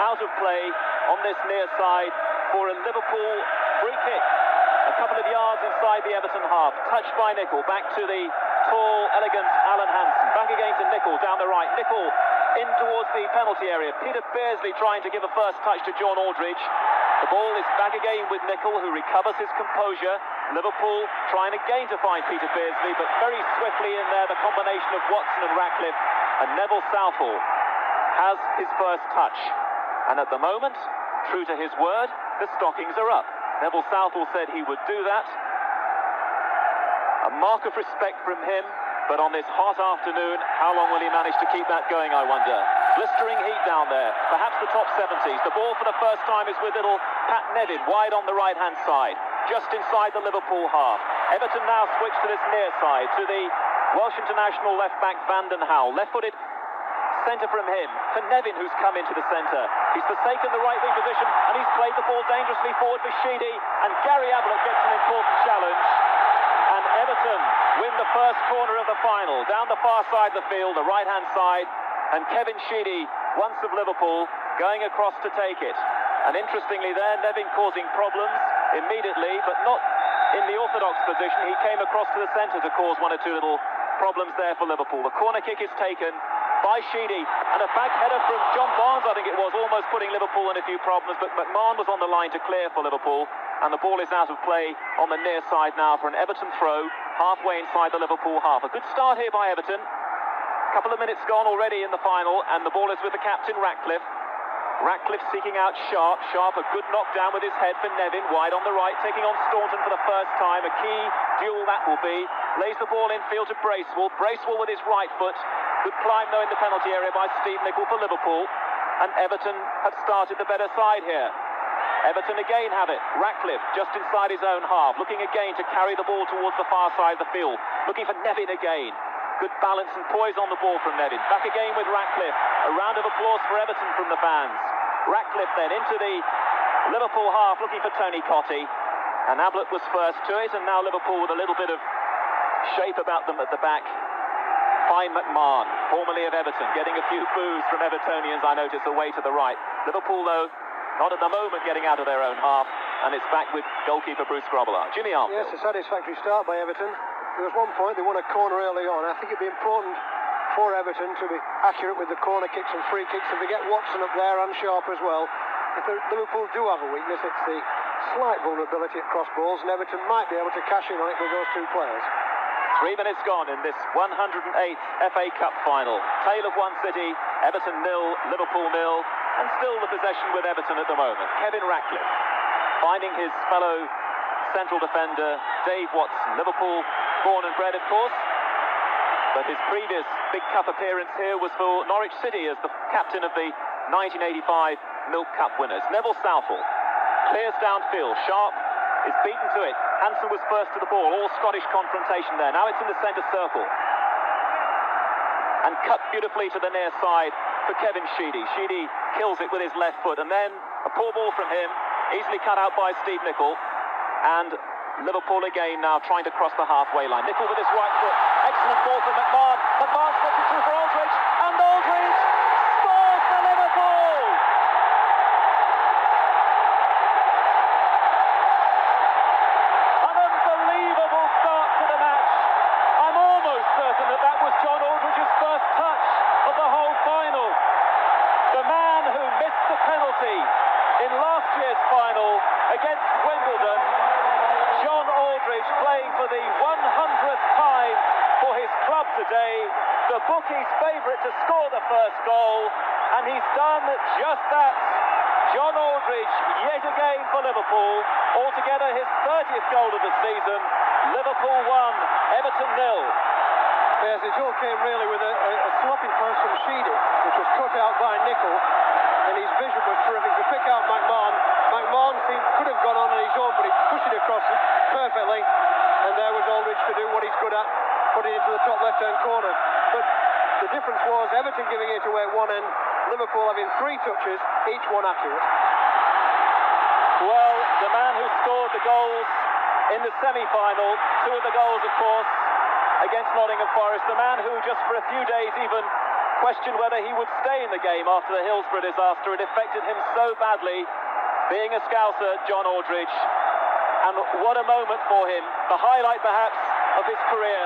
out of play on this near side for a Liverpool free kick. A couple of yards inside the Everton half. Touched by Nicol. Back to the tall, elegant Alan Hansen. Back again to Nicol down the right. Nicol in towards the penalty area. Peter Beardsley trying to give a first touch to John Aldridge. The ball is back again with Nicol, who recovers his composure. Liverpool trying again to find Peter Beardsley, but very swiftly in there the combination of Watson and Ratcliffe, and Neville Southall has his first touch. And at the moment, true to his word, the stockings are up. Neville Southall said he would do that. A mark of respect from him, but on this hot afternoon, how long will he manage to keep that going, I wonder? Blistering heat down there, perhaps the top 70s. The ball for the first time is with little Pat Nevin, wide on the right-hand side, just inside the Liverpool half. Everton now switch to this near side, to the Welsh international left-back Van den Hauwe. Left-footed centre from him, for Nevin, who's come into the centre. He's forsaken the right-wing position, and he's played the ball dangerously forward for Sheedy, and Gary Ablett gets an important challenge. And Everton win the first corner of the final, down the far side of the field, the right-hand side, and Kevin Sheedy, once of Liverpool, going across to take it. And interestingly there, Nevin causing problems immediately, but not in the orthodox position. He came across to the centre to cause one or two little problems there for Liverpool. The corner kick is taken by Sheedy, and a back header from John Barnes, I think it was, almost putting Liverpool in a few problems, but McMahon was on the line to clear for Liverpool, and the ball is out of play on the near side now for an Everton throw, halfway inside the Liverpool half. A good start here by Everton. A couple of minutes gone already in the final, and the ball is with the captain, Ratcliffe. Ratcliffe seeking out Sharp. Sharp, a good knockdown with his head for Nevin, wide on the right, taking on Staunton for the first time. A key duel that will be. Lays the ball infield to Bracewell. Bracewell with his right foot. Good climb, though, in the penalty area by Steve Nicol for Liverpool. And Everton have started the better side here. Everton again have it. Ratcliffe just inside his own half, looking again to carry the ball towards the far side of the field. Looking for Nevin again. Good balance and poise on the ball from Nevin. Back again with Ratcliffe. A round of applause for Everton from the fans. Ratcliffe then into the Liverpool half, looking for Tony Cottee. And Ablett was first to it, and now Liverpool with a little bit of shape about them at the back. Fine McMahon, formerly of Everton, getting a few boos from Evertonians, I notice, away to the right. Liverpool, though, not at the moment getting out of their own half, and it's back with goalkeeper Bruce Grobbelaar. Jimmy Armfield. Yes, a satisfactory start by Everton. There was one point, they won a corner early on. I think it'd be important for Everton to be accurate with the corner kicks and free kicks, and to get Watson up there and Sharp as well. If Liverpool do have a weakness, it's the slight vulnerability at cross balls, and Everton might be able to cash in on it with those two players. 3 minutes gone in this 108th FA Cup final. Tale of one city, Everton 0, Liverpool 0, and still the possession with Everton at the moment. Kevin Ratcliffe finding his fellow central defender, Dave Watson. Liverpool born and bred, of course, but his previous big cup appearance here was for Norwich City as the captain of the 1985 Milk Cup winners. Neville Southall clears downfield. Sharp is beaten to it. Hansen was first to the ball. All Scottish confrontation there. Now it's in the centre circle. And cut beautifully to the near side for Kevin Sheedy. Sheedy kills it with his left foot. And then a poor ball from him. Easily cut out by Steve Nicol. And Liverpool again now trying to cross the halfway line. Nicol with his right foot. Excellent ball from McMahon. McMahon slips it through for Aldridge. And Aldridge scores for Liverpool! That was John Aldridge's first touch of the whole final. The man who missed the penalty in last year's final against Wimbledon, John Aldridge, playing for the 100th time for his club today, the bookies' favourite to score the first goal, and he's done just that. John Aldridge yet again for Liverpool, altogether his 30th goal of the season. Liverpool 1, Everton 0. Yes, it all came really with a sloppy pass from Sheedy, which was cut out by Nicol, and his vision was terrific to pick out McMahon. McMahon could have gone on his own, but he pushed it across perfectly, and there was Aldridge to do what he's good at, putting it into the top left-hand corner. But the difference was Everton giving it away at one end, Liverpool having 3 touches, each one accurate. Well, the man who scored the goals in the semi-final, 2 of the goals, of course, against Nottingham Forest, the man who just for a few days even questioned whether he would stay in the game after the Hillsborough disaster. It affected him so badly, being a Scouser, John Aldridge. And what a moment for him, the highlight perhaps of his career.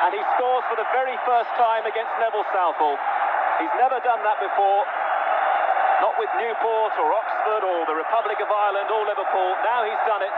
And he scores for the very first time against Neville Southall. He's never done that before, not with Newport or Oxford or the Republic of Ireland or Liverpool. Now he's done it,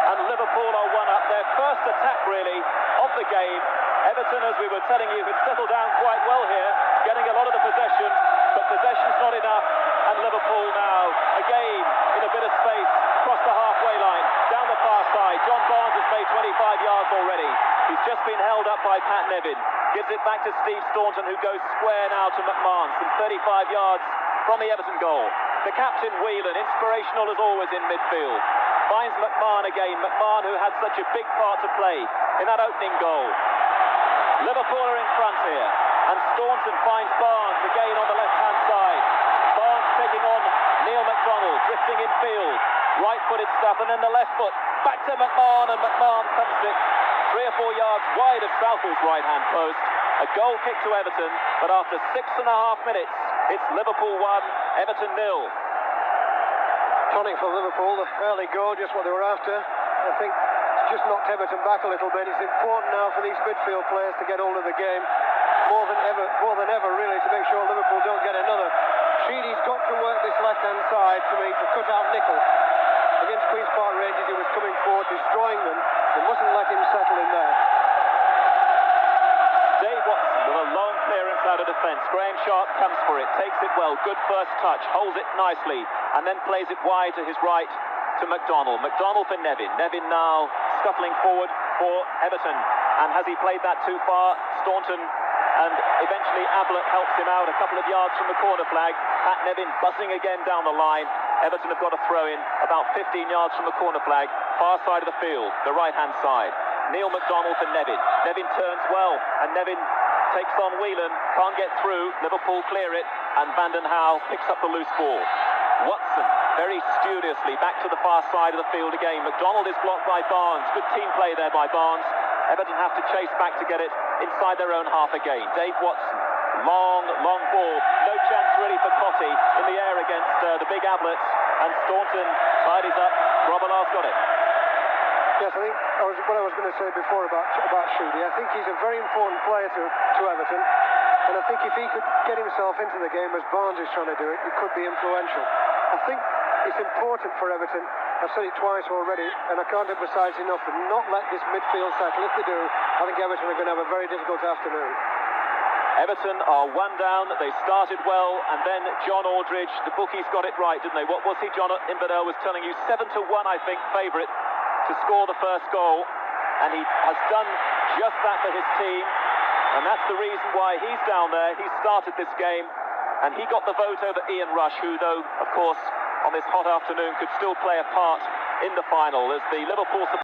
and Liverpool are one up. Their first attack, really, of the game. Everton, as we were telling you, had settled down quite well here, getting a lot of the possession, but possession's not enough, and Liverpool now, again, in a bit of space, across the halfway line, down the far side. John Barnes has made 25 yards already. He's just been held up by Pat Nevin. Gives it back to Steve Staunton, who goes square now to McMahon, some 35 yards from the Everton goal. The captain, Whelan, inspirational as always in midfield. Finds McMahon again. McMahon, who had such a big part to play in that opening goal. Liverpool are in front here, and Staunton finds Barnes again on the left-hand side. Barnes taking on Neil McDonald, drifting in field. Right-footed stuff, and then the left foot. Back to McMahon, and McMahon pumps it 3 or 4 yards wide of Southall's right-hand post. A goal kick to Everton, but after 6.5 minutes, it's Liverpool 1, Everton 0. Tonic for Liverpool, the early goal, just what they were after. I think it's just knocked Everton back a little bit. It's important now for these midfield players to get hold of the game more than ever, really, to make sure Liverpool don't get another. Sheedy's got to work this left-hand side for me to cut out Nicol. Against Queen's Park Rangers, he was coming forward, destroying them. They mustn't let him settle in there. Dave Watson with a long clearance out of defence. Graham Sharp comes for it, takes it well, good first touch, holds it nicely, and then plays it wide to his right to McDonald. McDonald for Nevin. Nevin now scuffling forward for Everton. And has he played that too far? Staunton, and eventually Ablett helps him out a couple of yards from the corner flag. Pat Nevin buzzing again down the line. Everton have got a throw in about 15 yards from the corner flag, far side of the field, the right-hand side. Neil McDonald for Nevin. Nevin turns well, and Nevin takes on Whelan, can't get through. Liverpool clear it, and Vanden Hauwe picks up the loose ball. Watson, very studiously, back to the far side of the field again. McDonald is blocked by Barnes. Good team play there by Barnes. Everton have to chase back to get it inside their own half again. Dave Watson, long ball. No chance really for Cottee in the air against the big Ablett. And Staunton tidies up. Grobbelaar's got it. Yes, I think what I was going to say before about Sheedy. I think he's a very important player to Everton. And I think if he could get himself into the game as Barnes is trying to do it, he could be influential. I think it's important for Everton. I've said it twice already, and I can't emphasise enough to not let this midfield settle. If they do, I think Everton are going to have a very difficult afternoon. Everton are one down. They started well, and then John Aldridge, the bookies got it right, didn't they? What was he, John Inverness was telling you? 7-1, I think, favourite to score the first goal. And he has done just that for his team. And that's the reason why he's down there. He started this game, and he got the vote over Ian Rush, who, though, of course, on this hot afternoon, could still play a part in the final as the Liverpool